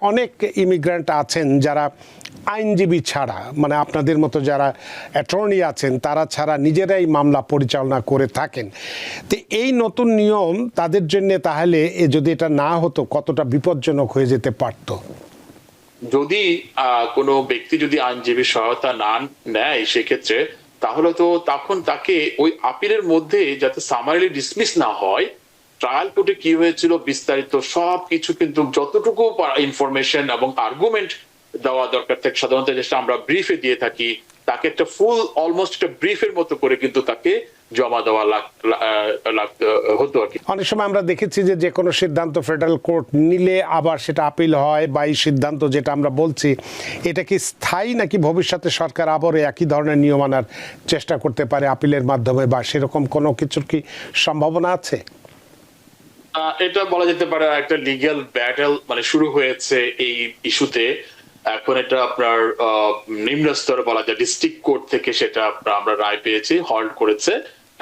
অনেক ইমিগ্রেন্ট আছেন যারা আইনজীবী ছাড়া, মানে আপনাদের মতো যারা অ্যাটর্নি আছেন তারা ছাড়া নিজেরাই মামলা পরিচালনা করে থাকেন। তো এই নতুন নিয়ম তাদের জন্য তাহলে যদি এটা না হতো কতটা বিপজ্জনক হয়ে যেতে পারত? যদি কোনো ব্যক্তি যদি আইনজীবী সহায়তা না নেয় সেক্ষেত্রে, তাহলে তো তখন তাকে ওই আপিলের মধ্যে যাতে সামারিলি ডিসমিস না হয়, ট্রায়াল কোর্টে কি হয়েছিল বিস্তারিত সবকিছু কিন্তু যতটুকু ইনফরমেশন এবং আর্গুমেন্ট দেওয়া দরকার থাকে সাধারণত যেটা আমরা ব্রিফে দিয়ে থাকি, তাকে একটা ফুল অলমোস্ট একটা ব্রিফের মতো করে কিন্তু তাকে জমা দেওয়া হতো আর কি। অনেক সময় আমরা দেখেছি যে কোনো সিদ্ধান্ত ফেডারেল কোর্ট নিলে আবার সেটা আপিল হয়, বা এই সিদ্ধান্ত যেটা আমরা বলছি এটা কি স্থায়ী নাকি ভবিষ্যতে সরকার আবারও একই ধরনের নিয়ম আনার চেষ্টা করতে পারে আপিলের মাধ্যমে, বা সেরকম কোনো কিছুর কি সম্ভাবনা আছে? এটা বলা যেতে পারে একটা লিগ্যাল ব্যাটেল মানে শুরু হয়েছে এই ইস্যুতে। এখন এটা আপনার নিম্ন স্তরে বলা যায় ডিস্ট্রিক্ট কোর্ট থেকে সেটা আমরা রায় পেয়েছি, হল্ড করেছে।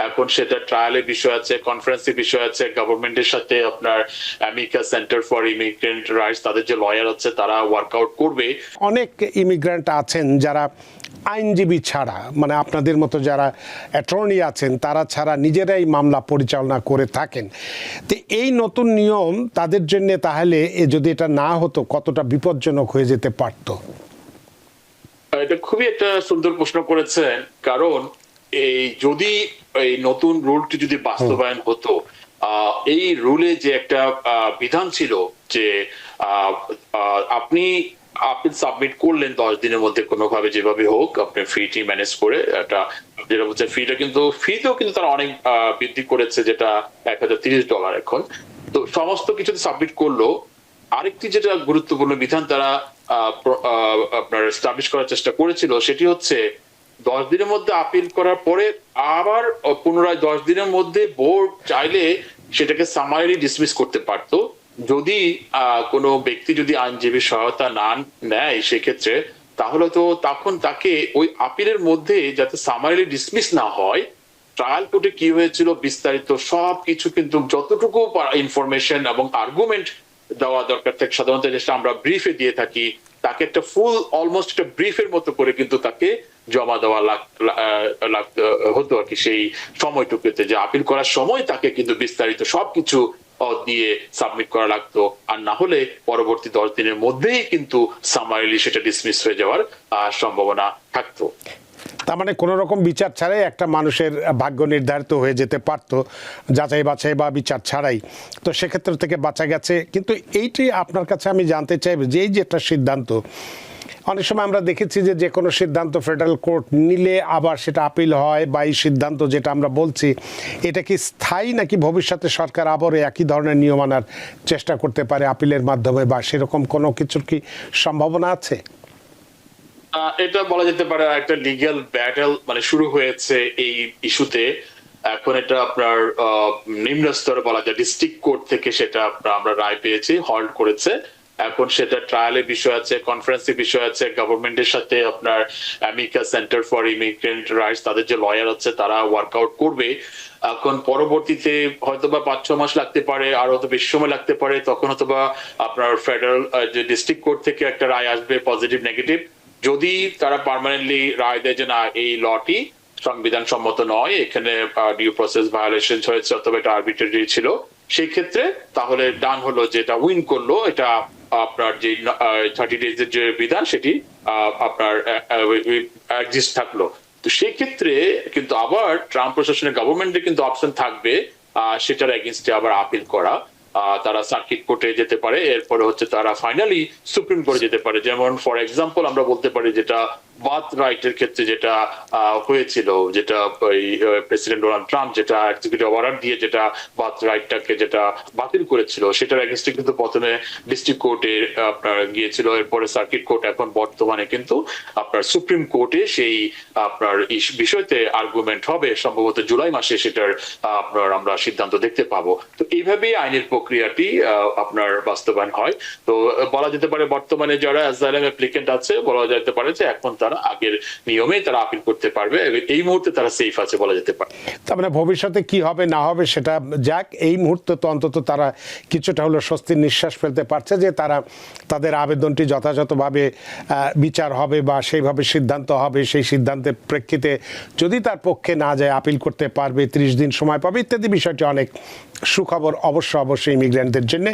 এখন সেটা ট্রায়ালের বিষয় আছে, কনফারেন্সের বিষয় আছে, গভর্নমেন্টের সাথে আপনার America centre for immigrant rights তাদের যে লয়ার আছে তারা ওয়ার্কআউট করবে। অনেক ইমিগ্রেন্ট আছেন যারা আইনজীবী ছাড়া, মানে আপনাদের মতো যারা অ্যাটর্নি আছেন তারা ছাড়া নিজেরাই মামলা পরিচালনা করে থাকেন। তো এই নতুন নিয়ম তাদের জন্য তাহলে যদি এটা না হতো কতটা বিপজ্জনক হয়ে যেতে পারত? এটা খুবই একটা সুন্দর প্রশ্ন করেছেন, কারণ এই যদি এই নতুন রুলটি যদি বাস্তবায়ন হতো, এই রুলে যে একটা বিধান ছিল যে আপনি আপিল সাবমিট করলেন 10 দিনের মধ্যে কোনোভাবে যেভাবে হোক আপনি ফিটি ম্যানেজ করে, এটা যেটা বলছে ফিটা কিন্তু ফিতেও কিন্তু তারা অনেক বৃদ্ধি করেছে, যেটা $1030 এখন। তো সমস্ত কিছু সাবমিট করলো। আরেকটি যেটা গুরুত্বপূর্ণ বিধান তারা আপনার এস্টাবলিশ করার চেষ্টা করেছিল, সেটি হচ্ছে 10 দিনের মধ্যে আপিল করার পরে আবার পুনরায় 10 দিনের মধ্যে বোর্ড চাইলে সেটাকে সামারিলি ডিসমিস করতে পারতো। যদি কোনো ব্যক্তি যদি আইনজীবী সহায়তা না নেয় সেক্ষেত্রে, তাহলে তো তখন তাকে ওই আপিলের মধ্যে যাতে সামারিলি ডিসমিস না হয়, ট্রায়াল কোর্টে কি হয়েছিল বিস্তারিত সবকিছু কিন্তু যতটুকু ইনফরমেশন এবং আর্গুমেন্ট দেওয়া দরকার থাকে সাধারণত যেটা আমরা ব্রিফে দিয়ে থাকি, তাকে একটা ফুল অলমোস্ট একটা ব্রিফের মতো করে কিন্তু তাকে জমা দেওয়া হতো আর কি। সেই সময়টুকুতে যে আপিল করার সময় তাকে কিন্তু বিস্তারিত সবকিছু দিয়ে সাবমিট করা লাগতো, আর না হলে পরবর্তী 10 দিনের মধ্যেই কিন্তু সামারিলি সেটা ডিসমিস হয়ে যাওয়ার সম্ভাবনা থাকতো। তার মানে কোনো রকম বিচার ছাড়াই একটা মানুষের ভাগ্য নির্ধারিত হয়ে যেতে পারত, যাচাই বাছাই বা বিচার ছাড়াই। তো সেক্ষেত্র থেকে বাঁচা গেছে। কিন্তু এইটি আপনার কাছে আমি জানতে চাইব যে এই যে একটা সিদ্ধান্ত, অনেক সময় আমরা দেখেছি যে কোনো সিদ্ধান্ত ফেডারেল কোর্ট নিলে আবার সেটা আপিল হয়, বা এই সিদ্ধান্ত যেটা আমরা বলছি এটা কি স্থায়ী নাকি ভবিষ্যতে সরকার আবারও একই ধরনের নিয়ম আনার চেষ্টা করতে পারে আপিলের মাধ্যমে, বা সেরকম কোনো কিছুর কি সম্ভাবনা আছে? এটা বলা যেতে পারে একটা লিগ্যাল ব্যাটেল মানে শুরু হয়েছে এই ইস্যুতে। এখন এটা আপনার নিম্ন স্তরে বলা যায় ডিস্ট্রিক্ট কোর্ট থেকে সেটা আমরা রায় পেয়েছি, হল্ড করেছে। এখন সেটা ট্রায়ালের বিষয় আছে, কনফারেন্সের বিষয় আছে, গভর্নমেন্টের সাথে আপনার America centre for immigrant rights তাদের যে লয়ার আছে তারা ওয়ার্কআউট করবে। এখন পরবর্তীতে হয়তোবা 5-6 মাস লাগতে পারে, আর হয়তো বেশি সময় লাগতে পারে, তখন হয়তোবা আপনার ফেডারেল যে ডিস্ট্রিক্ট কোর্ট থেকে একটা রায় আসবে, পজিটিভ নেগেটিভ। যদি তারা পার্মানেন্টলি রায় দেয় যে না এই লটি সংবিধান সম্মত নয়, এখানে ডিউ প্রসেস ভায়োলেশন হয়েছে অথবা এটা আরবিট্রারি ছিল, সেই ক্ষেত্রে তাহলে ডান হলো যে এটা উইন করলো, এটা আপনার যে 30 ডেজের যে বিধান সেটি আপনার এক্সিস্ট থাকলো। তো সেই ক্ষেত্রে কিন্তু আবার ট্রাম্প প্রশাসনের গভর্নমেন্টের কিন্তু অপশন থাকবে সেটার এগেইনস্টে আবার আপিল করা। তারা সার্কিট কোর্টে যেতে পারে, এরপরে হচ্ছে তারা ফাইনালি সুপ্রিম কোর্টে যেতে পারে। যেমন ফর এক্সাম্পল আমরা বলতে পারি যেটা বার্থ রাইটের ক্ষেত্রে যেটা হয়েছিল, যেটা প্রেসিডেন্ট ডোনাল্ড ট্রাম্প যেটা এক্সিকিউটিভ অর্ডার দিয়ে যেটা বার্থ রাইটটাকে যেটা বাতিল করেছিল, সেটার এগেইনস্টে কিন্তু প্রথমে ডিস্ট্রিক্ট কোর্টে আপনার গিয়েছিল, এরপরে সার্কিট কোর্ট, এখন বর্তমানে কিন্তু আপনার সুপ্রিম কোর্টে সেই আপনার বিষয়তে আর্গুমেন্ট হবে, সম্ভবত জুলাই মাসে সেটার আপনার আমরা সিদ্ধান্ত দেখতে পাবো। তো এইভাবেই আইনের প্রক্রিয়াটি আপনার বাস্তবায়ন হয়। তো বলা যেতে পারে বর্তমানে যারা অ্যাসাইলাম অ্যাপ্লিকেন্ট আছে, বলা যেতে পারে যে এখন তারা আগের নিয়মেই তারা আপিল করতে পারবে। এই মুহূর্তে তারা সেফ আছে বলা যেতে পারে। তার মানে ভবিষ্যতে কি হবে না হবে সেটা যাক, এই মুহূর্তে তো অন্তত তারা কিছুটা হলো স্বস্তির নিঃশ্বাস ফেলতে পারছে যে তারা তাদের আবেদনটি যথাযথভাবে বিচার হবে বা সেইভাবে সিদ্ধান্ত হবে, সেই সিদ্ধান্তের প্রেক্ষিতে যদি তার পক্ষে না যায় আপিল করতে পারবে, 30 দিন সময় পাবে ইত্যাদি। বিষয়টি অনেক সুখবর অবশ্যই ইমিগ্রেন্টদের জন্য।